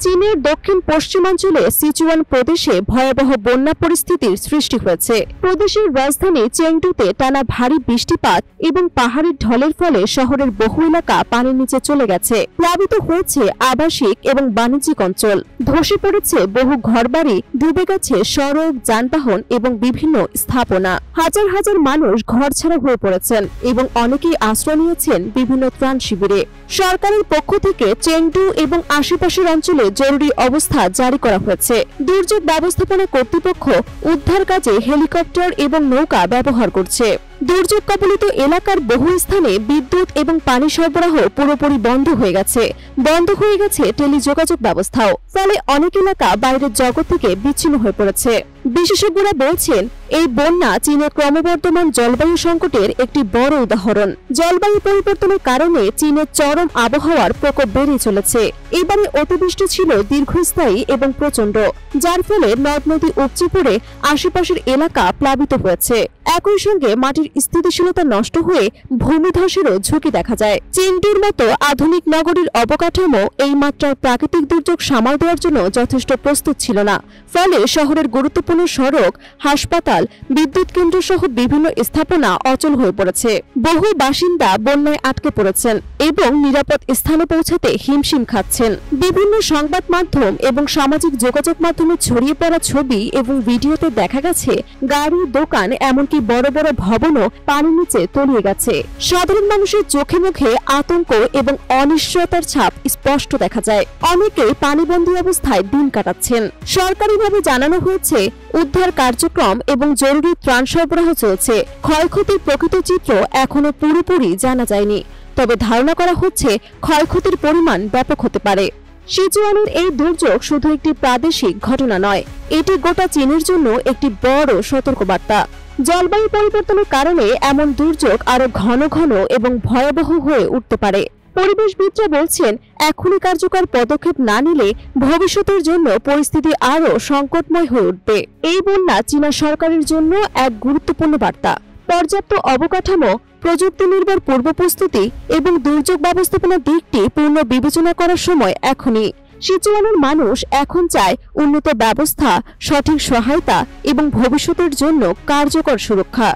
চীনের দক্ষিণ পশ্চিমাঞ্চলে সিচুয়ান প্রদেশে ভয়াবহ বন্যা পরিস্থিতির সৃষ্টি হয়েছে। প্রদেশের রাজধানী চেংডুতে টানা ভারী বৃষ্টিপাত এবং পাহাড়ের ঢলের ফলে শহরের বহু এলাকা পানির নিচে চলে গেছে। প্লাবিত হয়েছে আবাসিক এবং বাণিজ্যিক অঞ্চল, ধসে পড়েছে বহু ঘরবাড়ি, ডুবে গেছে সড়ক, যানবাহন এবং বিভিন্ন স্থাপনা। হাজার হাজার মানুষ ঘরছাড়া হয়ে পড়েছেন এবং অনেকেই আশ্রয় নিয়েছেন বিভিন্ন ত্রাণ শিবিরে। সরকারের পক্ষ থেকে চেংডু এবং আশেপাশের অঞ্চলে জরুরি অবস্থা জারি করা হয়েছে। দুর্যোগ ব্যবস্থাপনা কর্তৃপক্ষ উদ্ধার কাজে হেলিকপ্টার এবং নৌকা ব্যবহার করছে। দুর্যোগ কবলিত এলাকার বহু স্থানে বিদ্যুৎ এবং পানি সরবরাহ পুরোপুরি বন্ধ হয়ে গেছে টেলিযোগাযোগ ব্যবস্থাও। ফলে অনেক এলাকা বাইরের জগৎ থেকে বিচ্ছিন্ন হয়ে পড়েছে। বিশেষজ্ঞরা বলছেন, এই বন্যা চীনের ক্রমবর্ধমান জলবায়ু সংকটের একটি বড় উদাহরণ। জলবায়ু পরিবর্তনের কারণে চীনের চরম আবহাওয়ার প্রকোপ বেড়ে চলেছে। এবারে অতিবৃষ্টি ছিল দীর্ঘস্থায়ী এবং প্রচন্ড, যার ফলে নদ নদী উপচে পড়ে আশেপাশের এলাকা প্লাবিত হয়েছে। একই সঙ্গে মাটির স্থিতিশীলতা নষ্ট হয়ে ভূমিধসেরও ঝুঁকি দেখা যায়। চেংডুর মতো আধুনিক নগরীর অবকাঠামো এই মাত্রার প্রাকৃতিক দুর্যোগ সামাল দেওয়ার জন্য যথেষ্ট প্রস্তুত ছিল না। ফলে শহরের গুরুত্বপূর্ণ সড়ক, হাসপাতাল, বিদ্যুৎ কেন্দ্র সহ বিভিন্ন স্থাপনা অচল হয়ে পড়েছে। বহু বাসিন্দা বন্যায় আটকে পড়েছেন এবং নিরাপদ স্থানে পৌঁছাতে হিমশিম খাচ্ছেন। বিভিন্ন সংবাদ মাধ্যম এবং সামাজিক যোগাযোগ মাধ্যমে ছড়িয়ে পড়া ছবি এবং ভিডিওতে দেখা গেছে গাড়ি, দোকান, এমনকি বড় বড় ভবনও পানির নিচে তলিয়ে গেছে। সাধারণ মানুষের চোখে মুখে আতঙ্ক এবং অনিশ্চয়তার ছাপ স্পষ্ট দেখা যায়। অনেকেই পানিবন্দী অবস্থায় দিন কাটাচ্ছেন। সরকারিভাবে জানানো হয়েছে উদ্ধার কার্যক্রম এবং জরুরি ত্রাণ সরবরাহ চলছে। ক্ষয়ক্ষতির প্রকৃত চিত্র এখনো পুরোপুরি জানা যায়নি, তবে ধারণা করা হচ্ছে ক্ষয়ক্ষতির পরিমাণ ব্যাপক হতে পারে। সিচুয়ানের এই দুর্যোগ শুধু একটি প্রাদেশিক ঘটনা নয়, এটি গোটা চীনের জন্য একটি বড় সতর্কবার্তা। জলবায়ু পরিবর্তনের কারণে এমন দুর্যোগ আরো ঘন ঘন এবং ভয়াবহ হয়ে উঠতে পারে। পরিবেশবিদরা বলছেন, এখনই কার্যকর পদক্ষেপ না নিলে ভবিষ্যতের জন্য পরিস্থিতি আরো সংকটময় হয়ে উঠবে। এই বন্যা চীনা সরকারের জন্য এক গুরুত্বপূর্ণ বার্তা। পর্যাপ্ত অবকাঠামো, প্রযুক্তি নির্ভর পূর্ব প্রস্তুতি এবং দুর্যোগ ব্যবস্থাপনার দিকটি পূর্ণ বিবেচনা করার সময় এখনই। সিচুয়ানের মানুষ এখন চায় উন্নত ব্যবস্থা, সঠিক সহায়তা এবং ভবিষ্যতের জন্য কার্যকর সুরক্ষা।